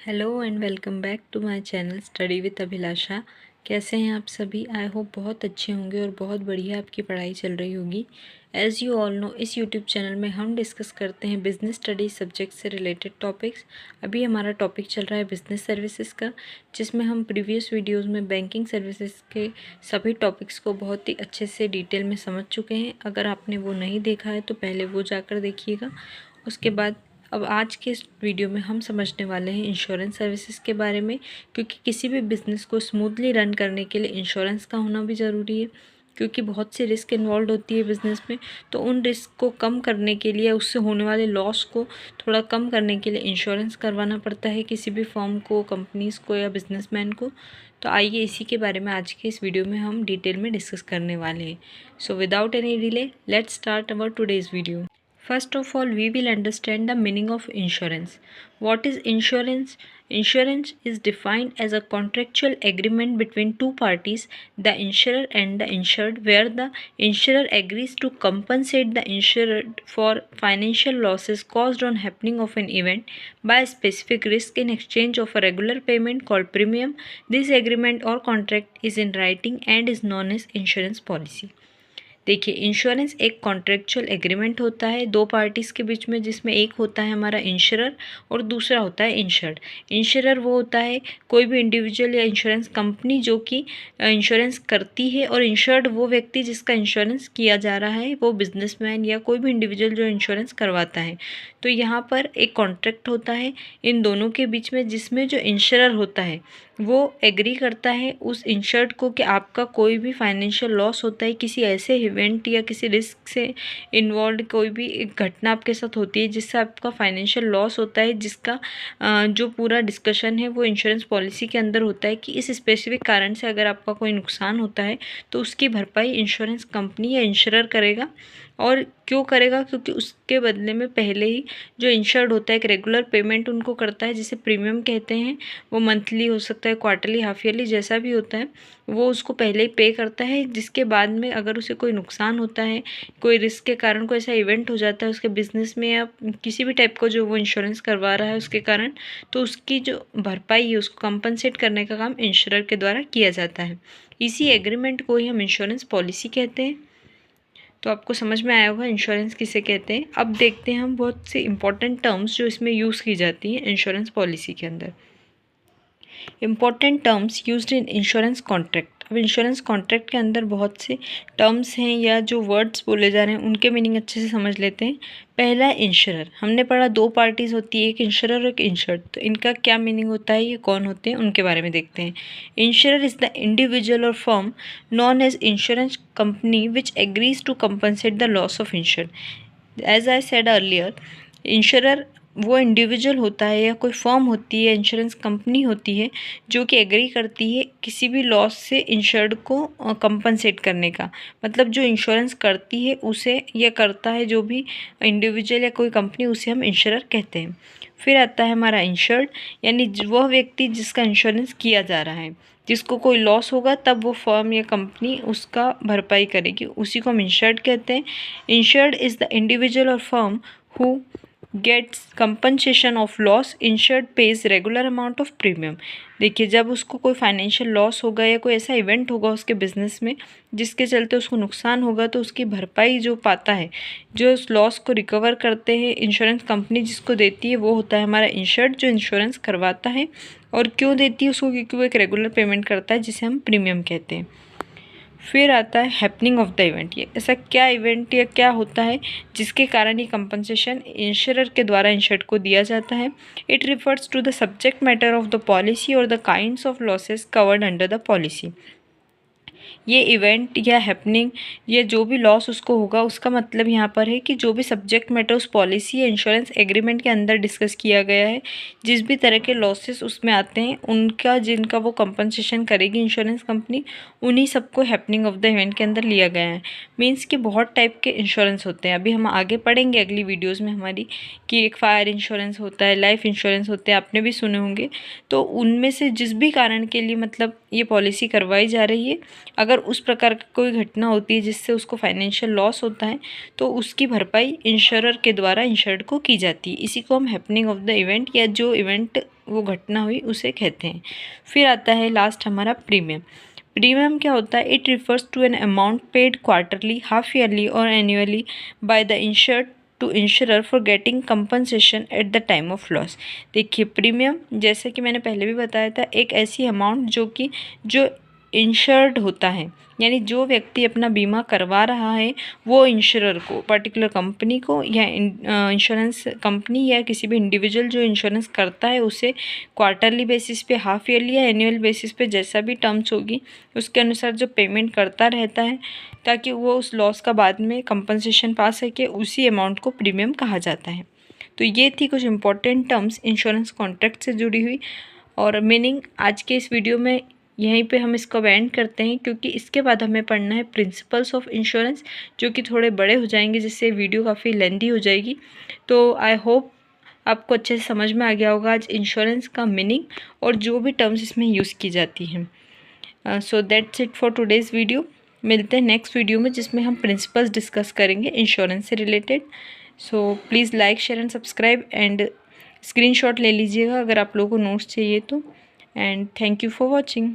Hello and welcome back to my channel study with Abhilasha. कैसे हैं आप सभी? आई होप बहुत अच्छे होंगे और बहुत बढ़िया आपकी पढ़ाई चल रही होगी। एज़ यू ऑल नो, इस यूट्यूब चैनल में हम डिस्कस करते हैं बिज़नेस स्टडी सब्जेक्ट से रिलेटेड टॉपिक्स। अभी हमारा टॉपिक चल रहा है बिज़नेस सर्विसेज का, जिसमें हम प्रीवियस वीडियोज़ में बैंकिंग सर्विसेज के सभी टॉपिक्स को बहुत ही अच्छे से डिटेल में समझ चुके हैं। अगर आपने वो नहीं देखा है तो पहले वो जाकर देखिएगा। उसके बाद अब आज के इस वीडियो में हम समझने वाले हैं इंश्योरेंस सर्विसेज के बारे में, क्योंकि किसी भी बिज़नेस को स्मूथली रन करने के लिए इंश्योरेंस का होना भी ज़रूरी है, क्योंकि बहुत सी रिस्क इन्वॉल्व होती है बिज़नेस में। तो उन रिस्क को कम करने के लिए, उससे होने वाले लॉस को थोड़ा कम करने के लिए इंश्योरेंस करवाना पड़ता है किसी भी फर्म को, कंपनीज़ को या बिजनेसमैन को। तो आइए इसी के बारे में आज के इस वीडियो में हम डिटेल में डिस्कस करने वाले हैं। So without any delay let's start our today's video. First of all, we will understand the meaning of insurance. What is insurance? Insurance is defined as a contractual agreement between two parties, the insurer and the insured, where the insurer agrees to compensate the insured for financial losses caused on happening of an event by a specific risk in exchange of a regular payment called premium. This agreement or contract is in writing and is known as insurance policy. देखिए, insurance एक contractual agreement होता है दो parties के बीच में, जिसमें एक होता है हमारा इंश्योरर और दूसरा होता है इंश्योर्ड। इंश्योरर वो होता है कोई भी इंडिविजुअल या इंश्योरेंस कंपनी जो कि इंश्योरेंस करती है, और इंश्योर्ड वो व्यक्ति जिसका इंश्योरेंस किया जा रहा है, वो बिजनेसमैन या कोई भी इंडिविजुअल जो इंश्योरेंस करवाता है। तो यहाँ पर एक कॉन्ट्रैक्ट होता है इन दोनों के बीच में, जिसमें जो इंश्योरर होता है वो एग्री करता है उस इंश्योर्ड को कि आपका कोई भी फाइनेंशियल लॉस होता है, किसी ऐसे इवेंट या किसी रिस्क से इन्वॉल्व कोई भी एक घटना आपके साथ होती है जिससे आपका फाइनेंशियल लॉस होता है, जिसका जो पूरा डिस्कशन है वो इंश्योरेंस पॉलिसी के अंदर होता है कि इस स्पेसिफिक कारण से अगर आपका कोई नुकसान होता है तो उसकी भरपाई इंश्योरेंस कंपनी या इंश्योरर करेगा। और क्यों करेगा? क्योंकि उसके बदले में पहले ही जो इंश्योर्ड होता है एक रेगुलर पेमेंट उनको करता है, जिसे प्रीमियम कहते हैं। वो मंथली हो सकता है, क्वार्टरली, हाफ ईयरली, जैसा भी होता है वो उसको पहले ही पे करता है, जिसके बाद में अगर उसे कोई नुकसान होता है, कोई रिस्क के कारण कोई ऐसा इवेंट हो जाता है उसके बिजनेस में या किसी भी टाइप का जो वो इंश्योरेंस करवा रहा है उसके कारण, तो उसकी जो भरपाई है उसको कंपनसेट करने का काम इंश्योरर के द्वारा किया जाता है। इसी एग्रीमेंट को ही हम इंश्योरेंस पॉलिसी कहते हैं। तो आपको समझ में आया होगा इंश्योरेंस किसे कहते हैं। अब देखते हैं हम बहुत से इंपॉर्टेंट टर्म्स जो इसमें यूज़ की जाती हैं इंश्योरेंस पॉलिसी के अंदर। Important terms used in insurance contract. अब इंश्योरेंस कॉन्ट्रैक्ट के अंदर बहुत से टर्म्स हैं या जो वर्ड्स बोले जा रहे हैं उनके मीनिंग अच्छे से समझ लेते हैं। पहला है इंश्योरर। हमने पढ़ा दो पार्टीज़ होती है, एक इंश्योरर और एक इंश्योर्ड। तो इनका क्या मीनिंग होता है, ये कौन होते हैं, उनके बारे में देखते हैं। Insurer is the individual or firm known as insurance company which agrees to compensate the loss of insured. As I said earlier, insurer वो इंडिविजुअल होता है या कोई फर्म होती है, इंश्योरेंस कंपनी होती है जो कि एग्री करती है किसी भी लॉस से इंश्योर्ड को कंपनसेट करने का। मतलब जो इंश्योरेंस करती है उसे, या करता है जो भी इंडिविजुअल या कोई कंपनी, उसे हम इंश्योरर कहते हैं। फिर आता है हमारा इंश्योर्ड, यानी वह व्यक्ति जिसका इंश्योरेंस किया जा रहा है, जिसको कोई लॉस होगा तब वो फर्म या कंपनी उसका भरपाई करेगी, उसी को हम इंश्योर्ड कहते हैं। Insured is the individual or firm who gets compensation of loss, insured pays regular amount of premium. देखिए, जब उसको कोई फाइनेंशियल लॉस होगा या कोई ऐसा इवेंट होगा उसके बिजनेस में जिसके चलते उसको नुकसान होगा, तो उसकी भरपाई जो पाता है, जो उस लॉस को रिकवर करते हैं इंश्योरेंस कंपनी जिसको देती है, वो होता है हमारा इंश्योर्ड जो इंश्योरेंस करवाता है। और क्यों देती है उसको? क्योंकि वो एक रेगुलर पेमेंट करता है जिसे हम प्रीमियम कहते हैं। फिर आता है हैपनिंग ऑफ द इवेंट। ये ऐसा क्या इवेंट या क्या होता है जिसके कारण ये कंपनसेशन इंश्योरर के द्वारा इंश्योर्ड को दिया जाता है। It refers to the subject matter of the policy और the kinds of losses covered under the policy. ये इवेंट या हैपनिंग या जो भी लॉस उसको होगा, उसका मतलब यहाँ पर है कि जो भी सब्जेक्ट मैटर उस पॉलिसी या इंश्योरेंस एग्रीमेंट के अंदर डिस्कस किया गया है, जिस भी तरह के लॉसेस उसमें आते हैं उनका, जिनका वो कंपनसेशन करेगी इंश्योरेंस कंपनी, उन्हीं सबको हैपनिंग ऑफ द इवेंट के अंदर लिया गया है। मीन्स कि बहुत टाइप के इंश्योरेंस होते हैं। अभी हम आगे पढ़ेंगे अगली वीडियोज़ में हमारी कि एक फायर इंश्योरेंस होता है, लाइफ इंश्योरेंस होते हैं, आपने भी सुने होंगे। तो उनमें से जिस भी कारण के लिए मतलब ये पॉलिसी करवाई जा रही है, अगर अगर उस प्रकार की कोई घटना होती है जिससे उसको फाइनेंशियल लॉस होता है तो उसकी भरपाई इंश्योरर के द्वारा इंश्योर्ड को की जाती है। इसी को हम हैपनिंग ऑफ द इवेंट या जो इवेंट वो घटना हुई उसे कहते हैं। फिर आता है लास्ट हमारा प्रीमियम। प्रीमियम क्या होता है? It refers to an amount paid quarterly, half yearly और annually by the insured to insurer for getting compensation at the time of loss. देखिए प्रीमियम जैसे कि मैंने पहले भी बताया था, एक ऐसी अमाउंट जो इंश्योर्ड होता है, यानी जो व्यक्ति अपना बीमा करवा रहा है वो इंश्योरर को, पर्टिकुलर कंपनी को या इंश्योरेंस कंपनी या किसी भी इंडिविजुअल जो इंश्योरेंस करता है उसे क्वार्टरली बेसिस पे, हाफ ईयरली या एनुअल बेसिस पे जैसा भी टर्म्स होगी उसके अनुसार जो पेमेंट करता रहता है ताकि वो उस लॉस का बाद में कंपनसेशन पा सके, उसी अमाउंट को प्रीमियम कहा जाता है। तो ये थी कुछ इंपॉर्टेंट टर्म्स इंश्योरेंस कॉन्ट्रैक्ट से जुड़ी हुई और मीनिंग। आज के इस वीडियो में यहीं पे हम इसको एंड करते हैं क्योंकि इसके बाद हमें पढ़ना है प्रिंसिपल्स ऑफ इंश्योरेंस, जो कि थोड़े बड़े हो जाएंगे जिससे वीडियो काफ़ी लेंदी हो जाएगी। तो आई होप आपको अच्छे से समझ में आ गया होगा आज इंश्योरेंस का मीनिंग और जो भी टर्म्स इसमें यूज़ की जाती हैं। So that's it for today's video. मिलते हैं नेक्स्ट वीडियो में जिसमें हम प्रिंसिपल्स डिस्कस करेंगे इंश्योरेंस से related. So please like, share and subscribe and screenshot ले लीजिएगा अगर आप लोगों को नोट्स चाहिए तो। And thank you for watching.